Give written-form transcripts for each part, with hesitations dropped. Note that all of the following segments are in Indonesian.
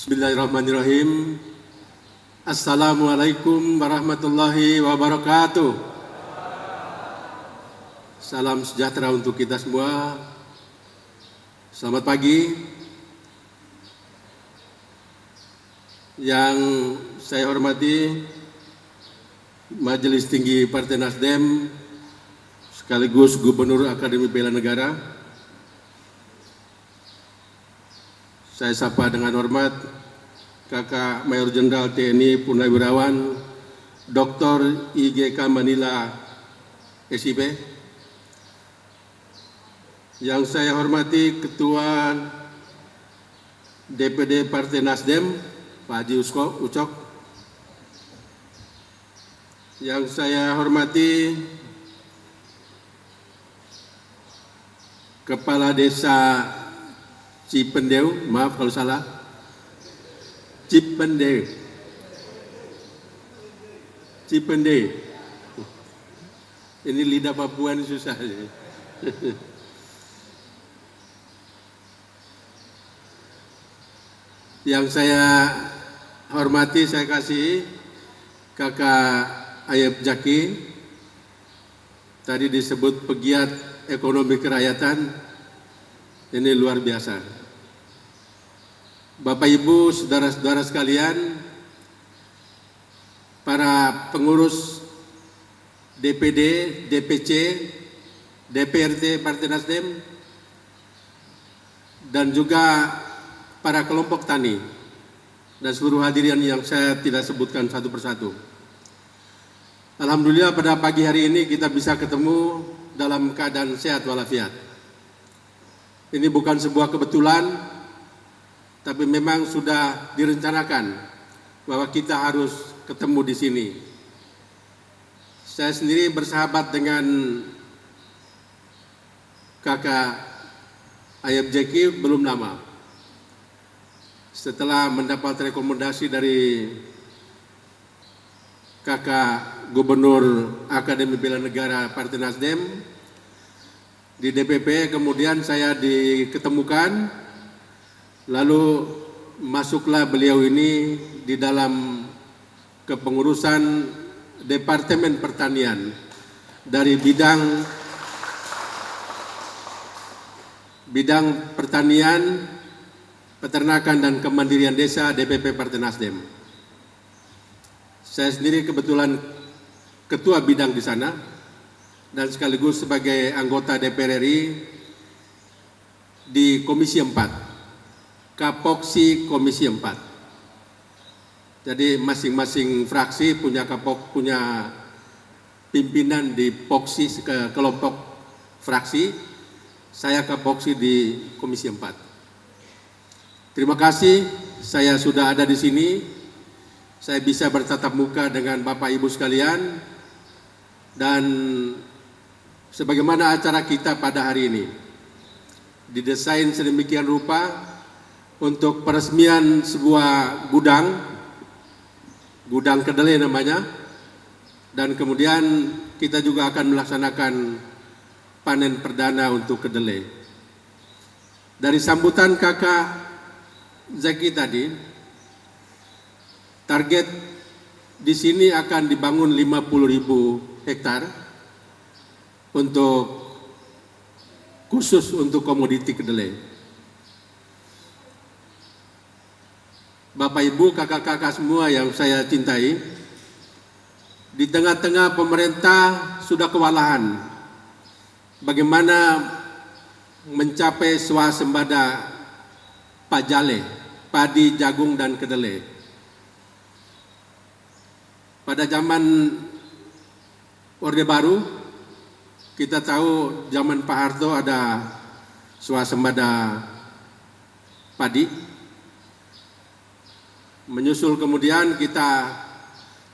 Bismillahirrahmanirrahim. Assalamualaikum warahmatullahi wabarakatuh. Salam sejahtera untuk kita semua. Selamat pagi. Yang saya hormati Majelis Tinggi Partai Nasdem sekaligus Gubernur Akademi Bela Negara. Saya sapa dengan hormat Kakak Mayor Jenderal TNI Purnawirawan Dr. IGK Manila SIP. Yang saya hormati Ketua DPD Partai Nasdem Pak Haji Ucok. Yang saya hormati Kepala Desa Cipendeu, maaf kalau salah, Cipendeu, ini lidah Papua ini susah. Yang saya hormati, saya kasih Kakak Ayep Jaki, tadi disebut pegiat ekonomi kerakyatan, ini luar biasa. Bapak Ibu, saudara-saudara sekalian, para pengurus DPD, DPC, DPRD Partai Nasdem, dan juga para kelompok tani, dan seluruh hadirin yang saya tidak sebutkan satu persatu. Alhamdulillah pada pagi hari ini kita bisa ketemu dalam keadaan sehat walafiat. Ini bukan sebuah kebetulan, tapi memang sudah direncanakan bahwa kita harus ketemu di sini. Saya sendiri bersahabat dengan Kakak Ayep Jaki belum lama. Setelah mendapat rekomendasi dari Kakak Gubernur Akademi Bela Negara Partai Nasdem di DPP, kemudian saya diketemukan. Lalu masuklah beliau ini di dalam kepengurusan Departemen Pertanian dari bidang pertanian, peternakan dan kemandirian desa DPP Partai Nasdem. Saya sendiri kebetulan ketua bidang di sana dan sekaligus sebagai anggota DPR RI di Komisi 4. Kapoksi Komisi 4. Jadi masing-masing fraksi punya pimpinan di Poksi ke kelompok fraksi. Saya Kapoksi di Komisi 4. Terima kasih saya sudah ada di sini. Saya bisa bertatap muka dengan Bapak Ibu sekalian dan sebagaimana acara kita pada hari ini didesain sedemikian rupa untuk peresmian sebuah gudang kedelai namanya, dan kemudian kita juga akan melaksanakan panen perdana untuk kedelai. Dari sambutan Kakak Zaki tadi, target di sini akan dibangun 50.000 hektar khusus untuk komoditi kedelai. Bapak Ibu, kakak-kakak semua yang saya cintai, di tengah-tengah pemerintah sudah kewalahan bagaimana mencapai swasembada pajale, padi, jagung, dan kedelai. Pada zaman Orde Baru, kita tahu zaman Pak Harto ada swasembada padi. Menyusul kemudian kita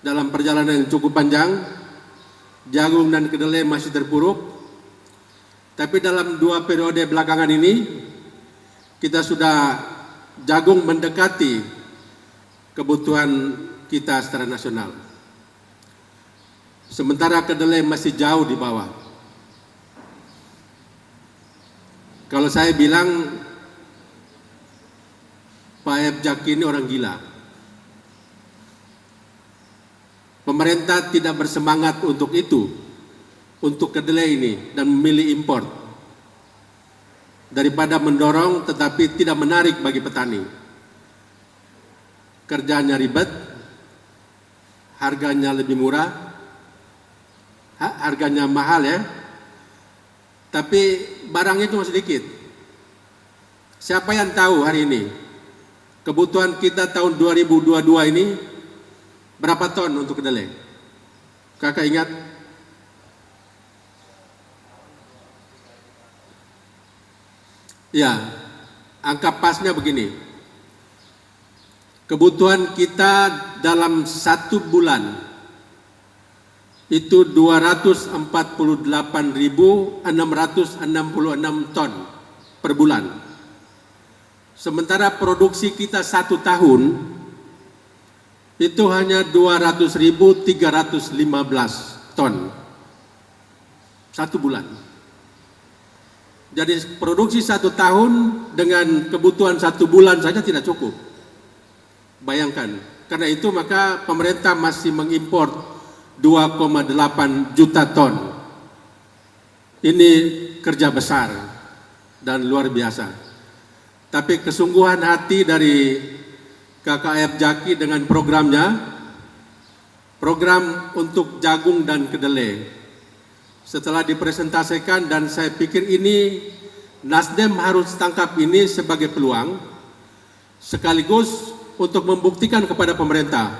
dalam perjalanan yang cukup panjang, jagung dan kedelai masih terpuruk. Tapi dalam 2 periode belakangan ini, kita sudah jagung mendekati kebutuhan kita secara nasional. Sementara kedelai masih jauh di bawah. Kalau saya bilang Pak Jaki ini orang gila. Pemerintah tidak bersemangat untuk itu, untuk kedelai ini, dan memilih impor daripada mendorong tetapi tidak menarik bagi petani. Kerjanya ribet, harganya lebih murah, harganya mahal ya, tapi barangnya cuma sedikit. Siapa yang tahu hari ini kebutuhan kita tahun 2022 ini berapa ton untuk kedelai? Kakak ingat? Ya, angka pasnya begini. Kebutuhan kita dalam 1 bulan itu 248.666 ton per bulan. Sementara produksi kita 1 tahun itu hanya 200.315 ton 1 bulan. Jadi produksi 1 tahun dengan kebutuhan 1 bulan saja tidak cukup. Bayangkan, karena itu maka pemerintah masih mengimpor 2,8 juta ton. Ini kerja besar dan luar biasa. Tapi kesungguhan hati dari KKF Jaki dengan programnya, program untuk jagung dan kedelai, setelah dipresentasikan, dan saya pikir ini Nasdem harus tangkap ini sebagai peluang, sekaligus untuk membuktikan kepada pemerintah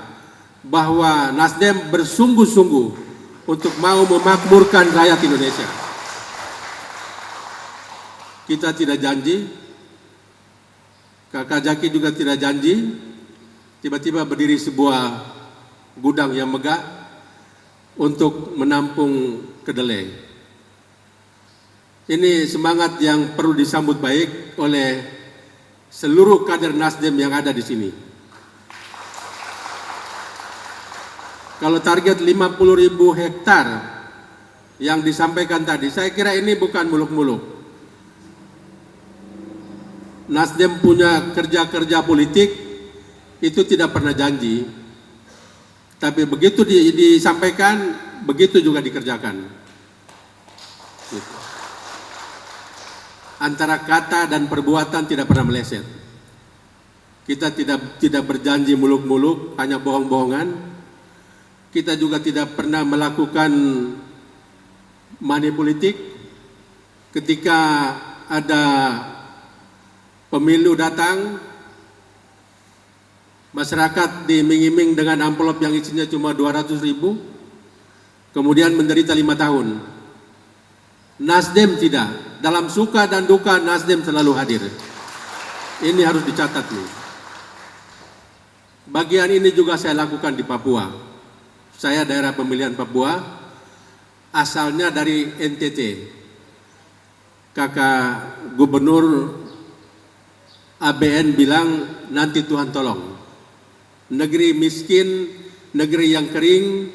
bahwa Nasdem bersungguh-sungguh untuk mau memakmurkan rakyat Indonesia. Kita tidak janji, Kakak Jaki juga tidak janji, tiba-tiba berdiri sebuah gudang yang megah untuk menampung kedelai. Ini semangat yang perlu disambut baik oleh seluruh kader Nasdem yang ada di sini. Kalau target 50.000 hektar yang disampaikan tadi, saya kira ini bukan muluk-muluk. Nasdem punya kerja-kerja politik itu tidak pernah janji, tapi begitu disampaikan, begitu juga dikerjakan. Gitu. Antara kata dan perbuatan tidak pernah meleset. Kita tidak berjanji muluk-muluk, hanya bohong-bohongan. Kita juga tidak pernah melakukan money politik. Ketika ada pemilu datang, masyarakat diiming-iming dengan amplop yang isinya cuma 200.000, kemudian menderita 5 tahun. Nasdem tidak. Dalam suka dan duka Nasdem selalu hadir. Ini harus dicatat nih. Bagian ini juga saya lakukan di Papua. Saya daerah pemilihan Papua, asalnya dari NTT. Kakak Gubernur ABN bilang, nanti Tuhan tolong. Negeri miskin, negeri yang kering,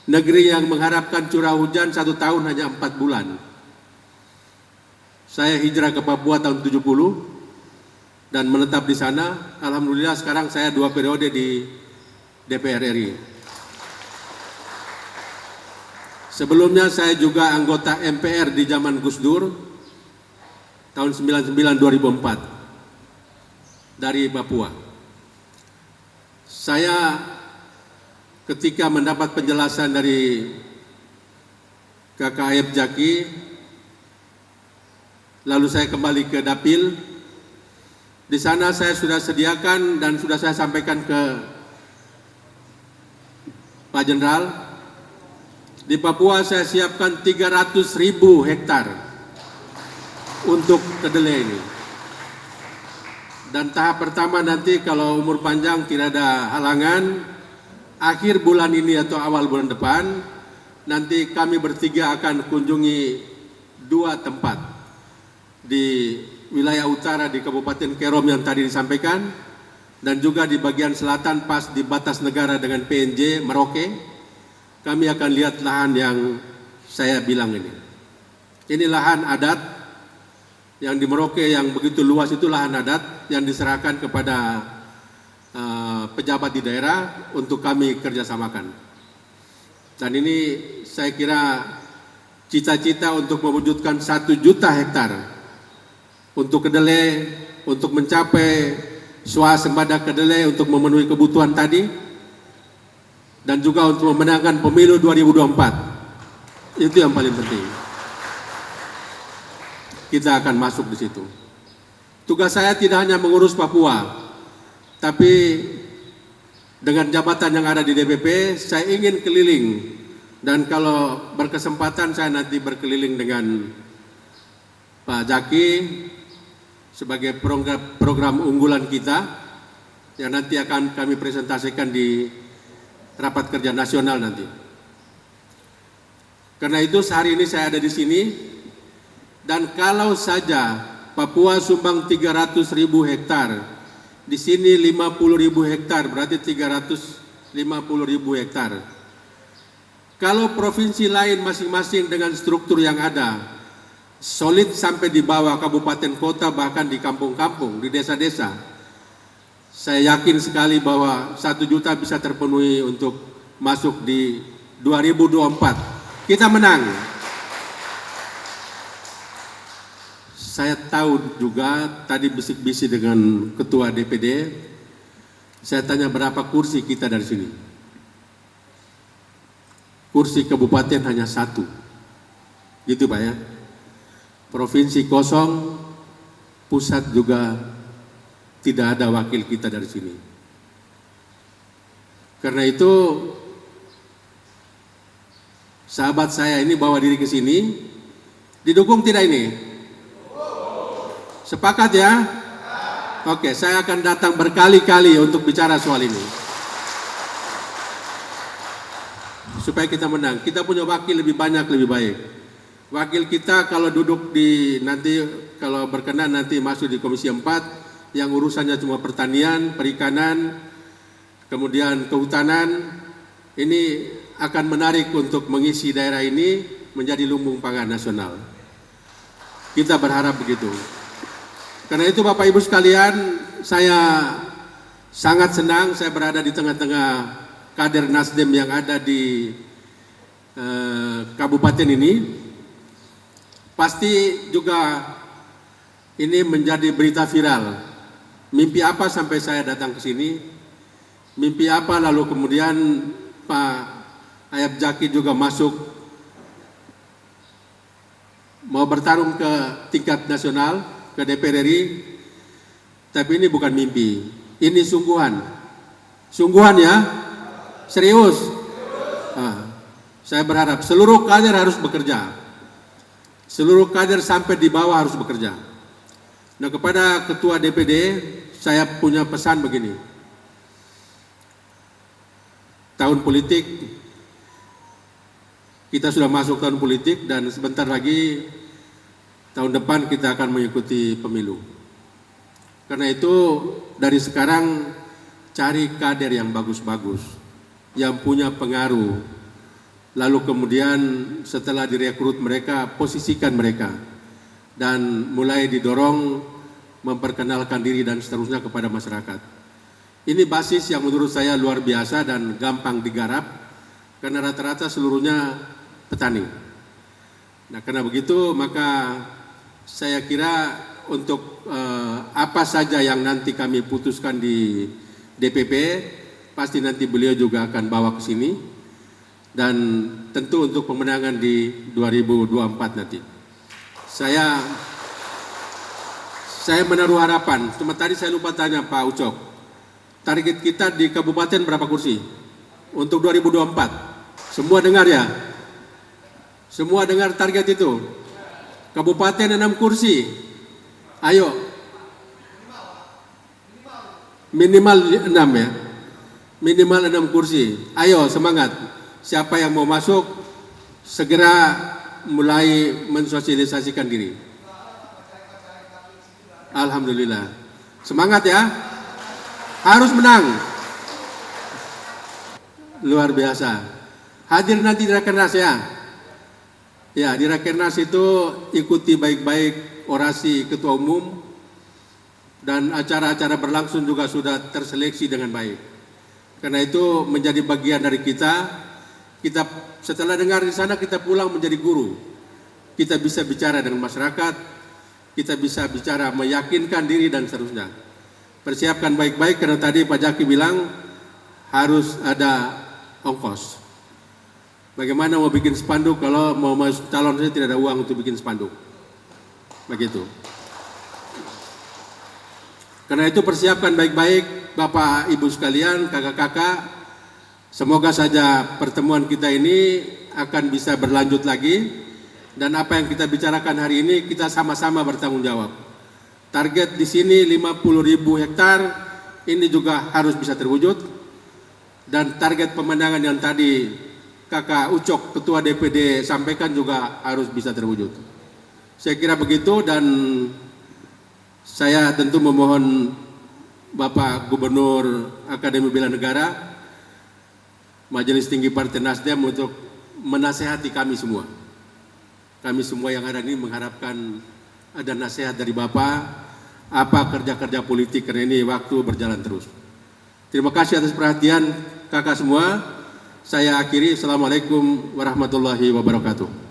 negeri yang mengharapkan curah hujan 1 tahun hanya 4 bulan. Saya hijrah ke Papua tahun 70 dan menetap di sana. Alhamdulillah sekarang saya 2 periode di DPR RI. Sebelumnya saya juga anggota MPR di zaman Gus Dur tahun 99-2004 dari Papua. Saya ketika mendapat penjelasan dari KKF Jaki, lalu saya kembali ke Dapil. Di sana saya sudah sediakan dan sudah saya sampaikan ke Pak Jenderal. Di Papua saya siapkan 300.000 hektar untuk kedelai ini. Dan tahap pertama nanti kalau umur panjang tidak ada halangan, akhir bulan ini atau awal bulan depan, nanti kami bertiga akan kunjungi 2 tempat di wilayah utara di Kabupaten Kerom yang tadi disampaikan, dan juga di bagian selatan pas di batas negara dengan PNJ Merauke. Kami akan lihat lahan yang saya bilang ini. Ini lahan adat yang di Merauke yang begitu luas, itu lahan adat yang diserahkan kepada pejabat di daerah untuk kami kerjasamakan. Dan ini saya kira cita-cita untuk mewujudkan 1 juta hektar untuk kedelai, untuk mencapai swasembada kedelai untuk memenuhi kebutuhan tadi, dan juga untuk memenangkan pemilu 2024. Itu yang paling penting. Kita akan masuk di situ. Tugas saya tidak hanya mengurus Papua, tapi dengan jabatan yang ada di DPP, saya ingin keliling. Dan kalau berkesempatan saya nanti berkeliling dengan Pak Jaki sebagai program unggulan kita yang nanti akan kami presentasikan di rapat kerja nasional nanti. Karena itu sehari ini saya ada di sini, dan kalau saja Papua sumbang 300.000 hektar, di sini 50.000 hektar, berarti 350.000 hektar. Kalau provinsi lain masing-masing dengan struktur yang ada, solid sampai di bawah kabupaten kota, bahkan di kampung-kampung, di desa-desa, saya yakin sekali bahwa 1 juta bisa terpenuhi untuk masuk di 2024. Kita menang. Saya tahu juga tadi bisik-bisik dengan Ketua DPD, saya tanya berapa kursi kita dari sini. Kursi kabupaten hanya 1. Gitu Pak ya. Provinsi kosong, pusat juga tidak ada wakil kita dari sini. Karena itu sahabat saya ini bawa diri ke sini, didukung tidak ini? Sepakat ya? Oke, saya akan datang berkali-kali untuk bicara soal ini. Supaya kita menang. Kita punya wakil lebih banyak, lebih baik. Wakil kita kalau duduk di nanti, kalau berkenan nanti masuk di Komisi 4, yang urusannya cuma pertanian, perikanan, kemudian kehutanan, ini akan menarik untuk mengisi daerah ini menjadi lumbung pangan nasional. Kita berharap begitu. Karena itu Bapak Ibu sekalian, saya sangat senang saya berada di tengah-tengah kader Nasdem yang ada di kabupaten ini. Pasti juga ini menjadi berita viral. Mimpi apa sampai saya datang ke sini? Mimpi apa lalu kemudian Pak Ayab Jaki juga masuk mau bertarung ke tingkat nasional, ke DPR RI. Tapi ini bukan mimpi, ini sungguhan. Sungguhan ya, serius. Saya berharap seluruh kader harus bekerja. Seluruh kader sampai di bawah harus bekerja. Nah, kepada Ketua DPD saya punya pesan begini. Tahun politik, kita sudah masuk tahun politik dan sebentar lagi tahun depan kita akan mengikuti pemilu. Karena itu dari sekarang cari kader yang bagus-bagus, yang punya pengaruh. Lalu kemudian setelah direkrut mereka, posisikan mereka. Dan mulai didorong memperkenalkan diri dan seterusnya kepada masyarakat. Ini basis yang menurut saya luar biasa dan gampang digarap. Karena rata-rata seluruhnya petani. Nah, karena begitu maka saya kira untuk apa saja yang nanti kami putuskan di DPP, pasti nanti beliau juga akan bawa ke sini. Dan tentu untuk pemenangan di 2024 nanti. Saya menaruh harapan, cuma tadi saya lupa tanya Pak Ucok. Target kita di kabupaten berapa kursi? Untuk 2024. Semua dengar ya? Semua dengar target itu? Kabupaten 6 kursi. Ayo. Minimal 6 ya. Minimal 6 kursi. Ayo semangat. Siapa yang mau masuk segera mulai mensosialisasikan diri. Alhamdulillah. Semangat ya. Harus menang. Luar biasa. Hadir nanti di Rakernas ya. Ya, di Rakernas itu ikuti baik-baik orasi Ketua Umum, dan acara-acara berlangsung juga sudah terseleksi dengan baik. Karena itu menjadi bagian dari kita. Kita setelah dengar di sana kita pulang menjadi guru. Kita bisa bicara dengan masyarakat, kita bisa bicara meyakinkan diri dan seterusnya. Persiapkan baik-baik karena tadi Pak Jaki bilang harus ada ongkos. Bagaimana mau bikin spanduk kalau mau masuk calon saya tidak ada uang untuk bikin spanduk. Begitu. Karena itu persiapkan baik-baik Bapak Ibu sekalian, kakak-kakak. Semoga saja pertemuan kita ini akan bisa berlanjut lagi. Dan apa yang kita bicarakan hari ini kita sama-sama bertanggung jawab. Target di sini 50.000 hektar ini juga harus bisa terwujud. Dan target pemenangan yang tadi Kakak Ucok Ketua DPD sampaikan juga harus bisa terwujud. Saya kira begitu dan saya tentu memohon Bapak Gubernur Akademi Bela Negara, Majelis Tinggi Partai Nasdem untuk menasehati kami semua. Kami semua yang ada ini mengharapkan ada nasihat dari Bapak, apa kerja-kerja politik karena ini waktu berjalan terus. Terima kasih atas perhatian kakak semua. Saya akhiri. Assalamualaikum warahmatullahi wabarakatuh.